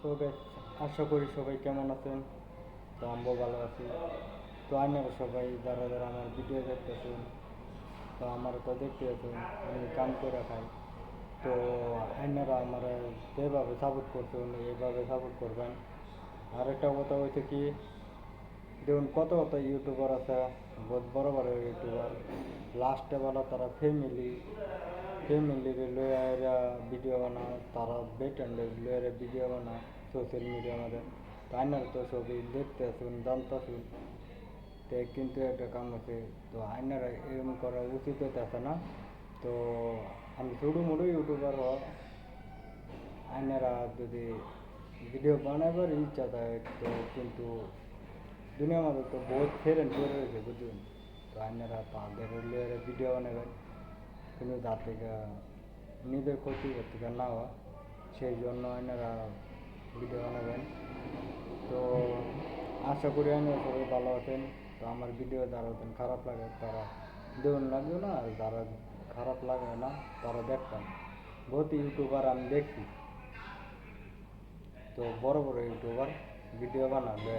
তো বেশ, আশা করি সবাই কেমন আছেন। তো আমরাও ভালো আছি। তো আপনারা সবাই যারা যারা আমার ভিডিও দেখতেছেন, তো আমার তো দেখতে আছেন আমি কাম করে খাই। তো আপনারা আমার যেভাবে সাপোর্ট করছেন এইভাবে সাপোর্ট করবেন। আর একটা কথা হয়েছে কি, দেখুন কত কত ইউটিউবার আছে, বহুত বড় বড় ইউটিউবার, লাস্টে বলা তারা ফ্যামিলির লইয়া ভিডিও বানায়, তারা বেটেন্ডের লইয়া ভিডিও বানায় সোশ্যাল মিডিয়ার মধ্যে। তাই না, তো সবই দেখতে আসুন জানতে আসুন। তো কিন্তু একটা কাম আছে, তো আইনারা এরকম করা উচিত হইতেছে না। তো আমি ছোটো মোটো ইউটিউবার আইনারা যদি ভিডিও বানাবার ইচ্ছা থাকে, তো কিন্তু দুনিয়ার মধ্যে তো বহুত ফেরেন করে রয়েছে বুঝলেন। তো আইনারা তাদের লইয়া ভিডিও বানাবেন, কিন্তু তার থেকে নিজের ক্ষতি থেকে না হয় সেই জন্য আপনারা ভিডিও বানাবেন। তো আশা করি আপনারা সবাই ভালো আছেন। তো আমার ভিডিও যারা খারাপ লাগে তারা দেখুন লাগবে না, আর যারা খারাপ লাগে না তারা দেখবেন। বহুত ইউটিউবার আমি দেখছি, তো বড় বড় ইউটিউবার ভিডিও বানাবে,